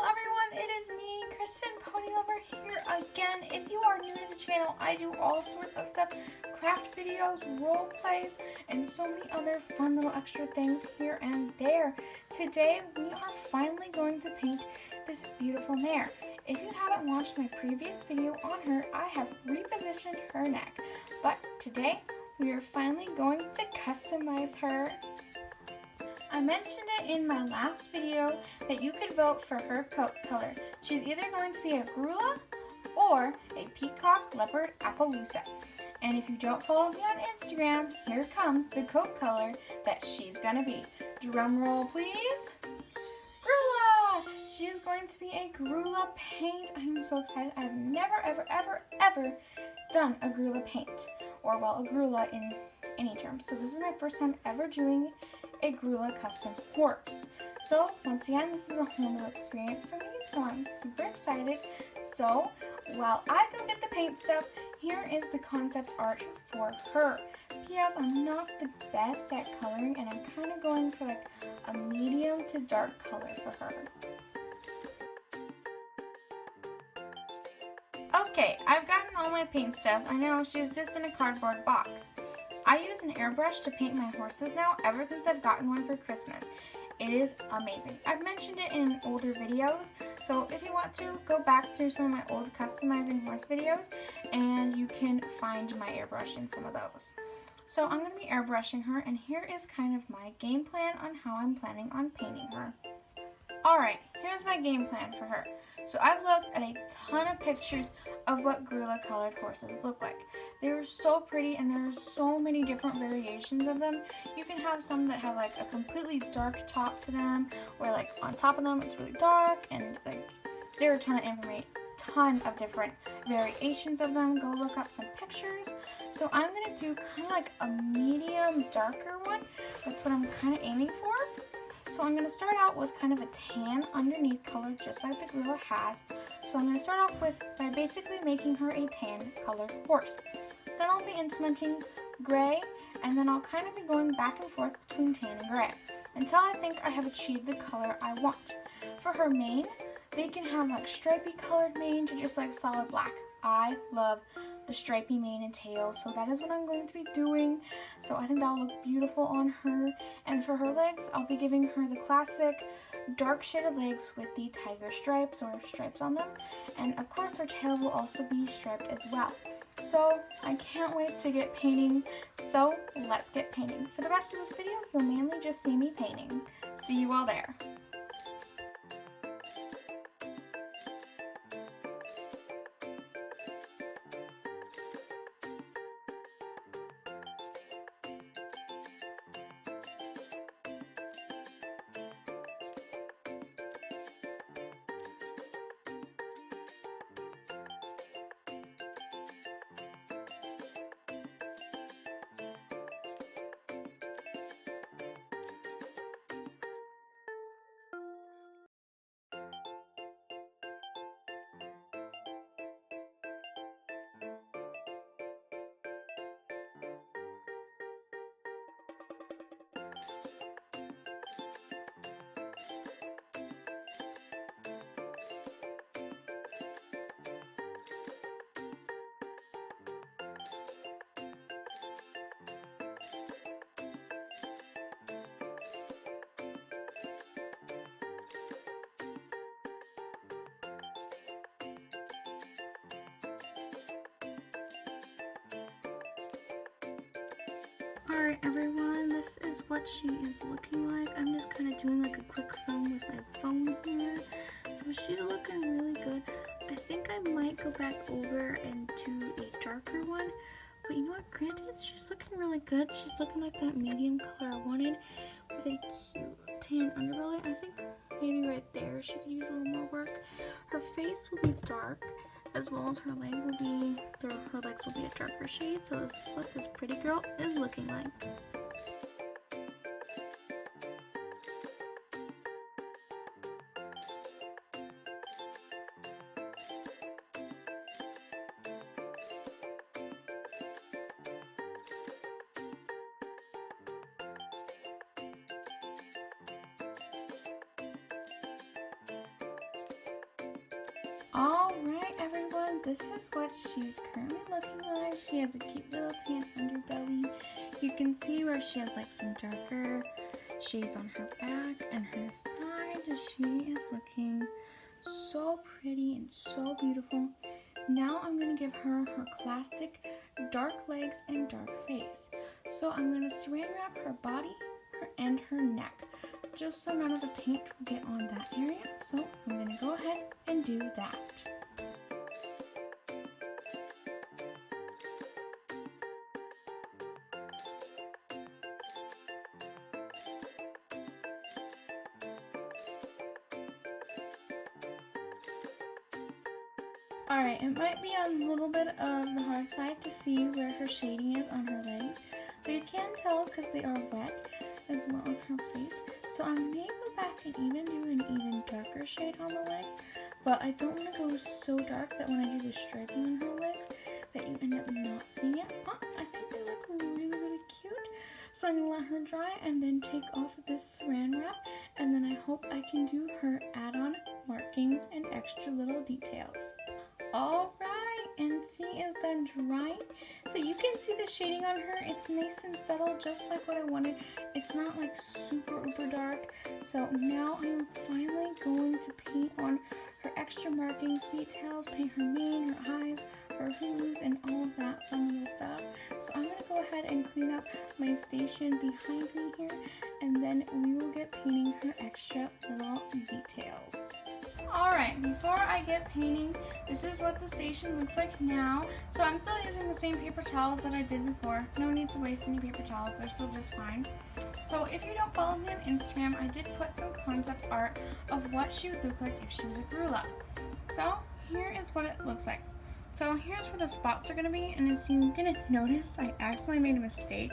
Hello everyone, it is me, Kristen Pony Lover here again. If you are new to the channel, I do all sorts of stuff, craft videos, role plays, and so many other fun little extra things here and there. Today we are finally going to paint this beautiful mare. If you haven't watched my previous video on her, I have repositioned her neck. But today we are finally going to customize her. I mentioned it in my last video that you could vote for her coat color. She's either going to be a Grula or a Peacock Leopard Appaloosa. And if you don't follow me on Instagram, here comes the coat color that she's gonna be. Drum roll please. Grula! She is going to be a Grula paint. I am so excited. I've never ever done a Grula paint. Or well, a Grula in any term. So this is my first time ever doing a Grula custom horse. So once again, this is a whole new experience for me, so I'm super excited. So while I go get the paint stuff, here is the concept art for her. P.S. I'm not the best at coloring, and I'm kind of going for like a medium to dark color for her. Okay, I've gotten all my paint stuff. I know she's just in a cardboard box. I use an airbrush to paint my horses now ever since I've gotten one for Christmas. It is amazing. I've mentioned it in older videos, so if you want to, go back through some of my old customizing horse videos and you can find my airbrush in some of those. So I'm going to be airbrushing her, and here is kind of my game plan on how I'm planning on painting her. Alright, here's my game plan for her. So I've looked at a ton of pictures of what Grula colored horses look like. They are so pretty, and there are so many different variations of them. You can have some that have like a completely dark top to them, or like on top of them it's really dark, and like there are a ton of different variations of them. Go look up some pictures. So I'm going to do kind of like a medium darker one. That's what I'm kind of aiming for. So I'm going to start out with kind of a tan underneath color, just like the Grula has. So I'm going to start off by basically making her a tan colored horse. Then I'll be implementing gray, and then I'll kind of be going back and forth between tan and gray until I think I have achieved the color I want. For her mane, they can have like stripy colored mane to just like solid black. I love the stripy mane and tail, so that is what I'm going to be doing. So I think that will look beautiful on her. And for her legs, I'll be giving her the classic dark shaded legs with the tiger stripes or stripes on them. And of course her tail will also be striped as well. So I can't wait to get painting, so let's get painting. For the rest of this video, you'll mainly just see me painting. See you all there. Alright everyone, this is what she is looking like. I'm just kind of doing like a quick film with my phone here. So she's looking really good. I think I might go back over and do a darker one. But you know what, granted, she's looking really good. She's looking like that medium color I wanted with a cute tan underbelly. I think maybe right there she could use a little more work. Her face will be dark, as well as her leg will be, her legs will be a darker shade. So this is what this pretty girl is looking like. Alright everyone, this is what she's currently looking like. She has a cute little tan underbelly. You can see where she has like some darker shades on her back and her side. She is looking so pretty and so beautiful. Now I'm going to give her her classic dark legs and dark face. So I'm going to saran wrap her body and her neck, just so none of the paint will get on that area. So I'm going to go ahead and do that. Alright, it might be a little bit of the hard side to see where her shading is on her legs, but you can tell because they are wet, as well as her face. So I may go back and even do an even darker shade on the legs, but I don't want to go so dark that when I do the striping on her legs that you end up not seeing it. But I think they look really, really cute. So I'm going to let her dry and then take off this saran wrap, and then I hope I can do her add-on markings and extra little details. Alright, and she is done drying. So you can see the shading on her. It's nice and subtle, just like what I wanted. It's not like super dark. So now I'm finally going to paint on her extra markings, details, paint her mane, her eyes, her hooves, and all of that fun little stuff. So I'm going to go ahead and clean up my station behind me here, and then we will get painting her extra little details. Alright, before I get painting, this is what the station looks like now. So I'm still using the same paper towels that I did before. No need to waste any paper towels, they're still just fine. So if you don't follow me on Instagram, I did put some concept art of what she would look like if she was a gorilla. So here is what it looks like. So here's where the spots are going to be, and as you didn't notice, I accidentally made a mistake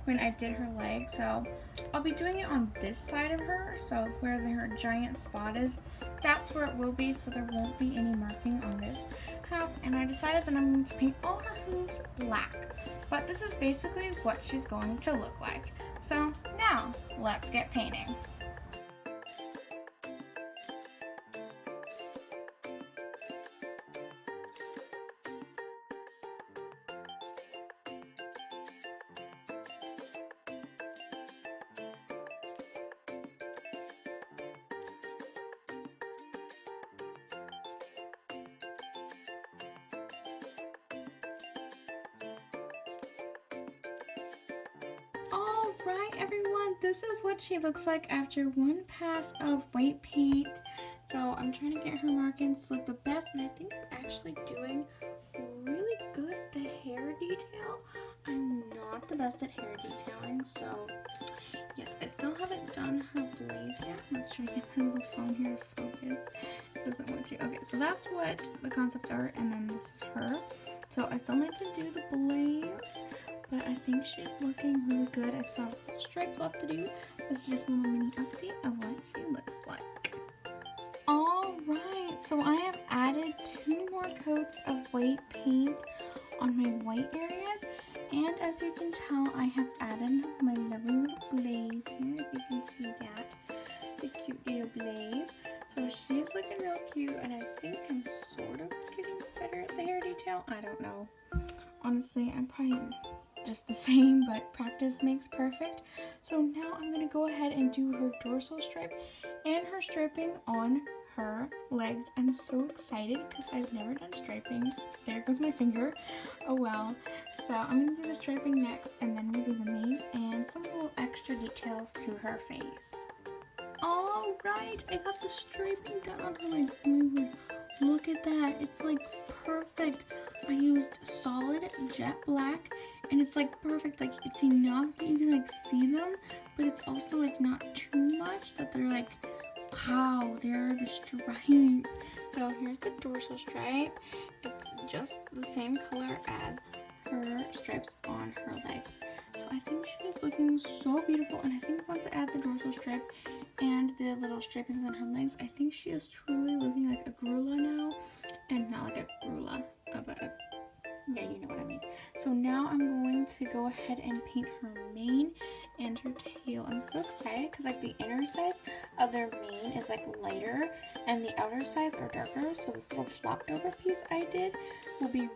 when I did her leg. So I'll be doing it on this side of her, so where her giant spot is, that's where it will be, so there won't be any marking on this half. And I decided that I'm going to paint all her hooves black, but this is basically what she's going to look like. So now let's get painting. Alright everyone, this is what she looks like after one pass of white paint. So I'm trying to get her markings to look the best, and I think I'm actually doing really good at the hair detail. I'm not the best at hair detailing, so yes, I still haven't done her blaze yet. Let's try to get my little phone here to focus. It doesn't want to. Okay, so that's what the concepts are, and then this is her. So I still need to do the blaze, but I think she's looking really good. I still have stripes left to do. This is just a little mini update of what she looks like. Alright, so I have added 2 more coats of white paint on my white areas, and as you can tell, I have added my lovely little blaze here, if you can see that. The cute little blaze. So she's looking real cute, and I think I'm sort of getting better at the hair detail. I don't know. Honestly, I'm probably just the same, but practice makes perfect. So now I'm going to go ahead and do her dorsal stripe and her striping on her legs. I'm so excited because I've never done striping. There goes my finger. Oh well. So I'm going to do the striping next, and then we'll do the mane and some little extra details to her face. Alright, I got the striping done on her legs. Oh my word. Look at that. It's like perfect. I used solid jet black, and it's like perfect. Like, it's enough that you can like see them, but it's also like not too much that they're like, wow, there are the stripes. So here's the dorsal stripe. It's just the same color as her stripes on her legs. So I think she's looking so beautiful, and I think once I add the dorsal stripe and the little stripings on her legs, I think she is truly looking like a gorilla now, and not like a gorilla, but yeah, you know what I mean. So now I'm going to go ahead and paint her mane and her tail. I'm so excited because like the inner sides of their mane is like lighter and the outer sides are darker. So this little flopped over piece I did will be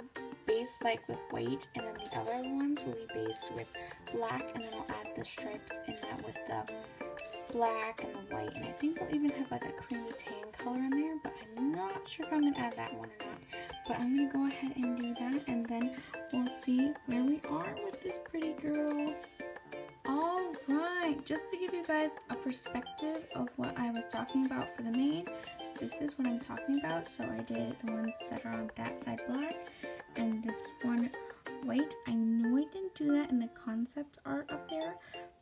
based like with white, and then the other ones will be based with black, and then I'll add the stripes in that with the black and the white, and I think they'll even have like a creamy tan color in there, but I'm not sure if I'm gonna add that one or not. But I'm gonna go ahead and do that, and then we'll see where we are with this pretty girl. All right, just to give you guys a perspective of what I was talking about for the mane, this is what I'm talking about. So I did the ones that are on that side black and this one white. I know I didn't do that in the concept art up there,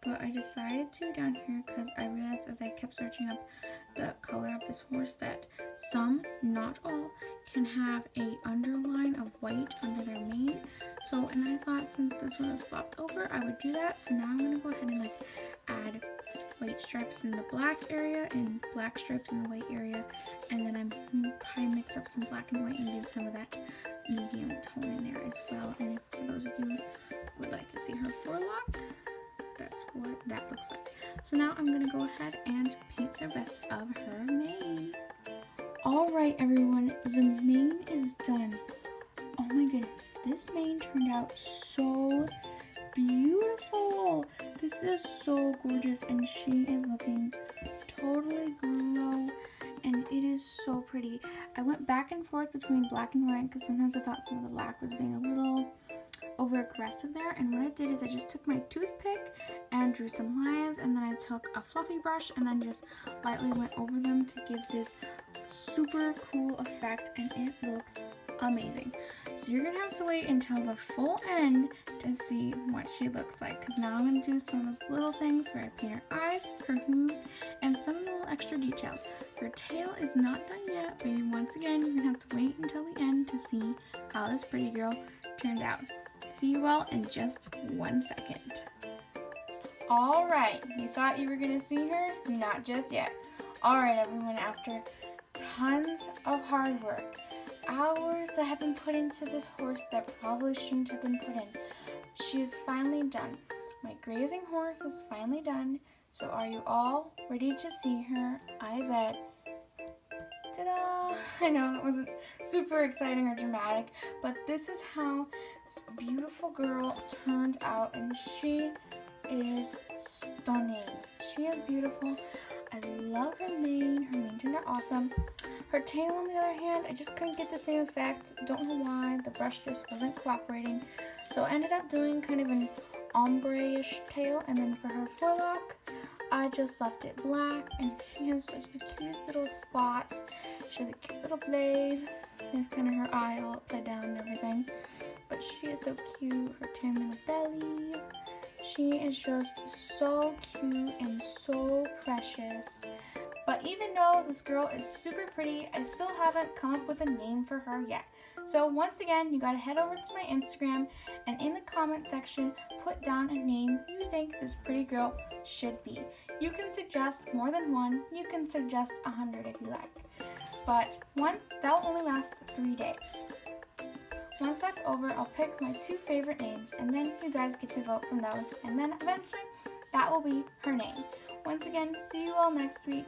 but I decided to down here because I realized as I kept searching up the color of this horse that some, not all, can have a underline of white under their mane. So, and I thought since this one was flopped over, I would do that. So now I'm going to go ahead and like add white stripes in the black area and black stripes in the white area. And then I'm probably mix up some black and white and give some of that medium tone in there as well. And if for those of you who would like to see her forelock, that's what that looks like. So now I'm going to go ahead and paint the rest of her mane. Alright everyone, the mane is done. Oh my goodness, this mane turned out so beautiful. This is so gorgeous, and she is looking totally grulo, and it is so pretty. I went back and forth between black and white because sometimes I thought some of the black was being a little over aggressive there, and what I did is I just took my toothpick and drew some lines, and then I took a fluffy brush and then just lightly went over them to give this super cool effect, and it looks amazing. So you're gonna have to wait until the full end to see what she looks like, because now I'm gonna do some of those little things where I paint her eyes, her hooves, and some of the little extra details. Her tail is not done yet, but once again you're gonna have to wait until the end to see how this pretty girl turned out. See you all in just 1 second. Alright, you thought you were gonna see her? Not just yet. Alright everyone, after tons of hard work, hours that have been put into this horse that probably shouldn't have been put in, she is finally done. My grazing horse is finally done, so are you all ready to see her? I bet. Ta-da! I know that wasn't super exciting or dramatic, but this is how this beautiful girl turned out, and she is stunning. She is beautiful. I love her mane. Her mane turned out awesome. Her tail, on the other hand, I just couldn't get the same effect. Don't know why. The brush just wasn't cooperating. So I ended up doing kind of an ombre-ish tail, and then for her forelock, I just left it black, and she has such the cutest little spots. She has a cute little blaze. There's kind of her eye all upside down and everything. But she is so cute. Her tan little belly. She is just so cute and so precious. But even though this girl is super pretty, I still haven't come up with a name for her yet. So once again, you gotta head over to my Instagram and in the comment section, put down a name you think this pretty girl should be. You can suggest more than one. You can suggest 100 if you like. But that'll only last 3 days. Once that's over, I'll pick my 2 favorite names, and then you guys get to vote from those, and then eventually that will be her name. Once again, see you all next week.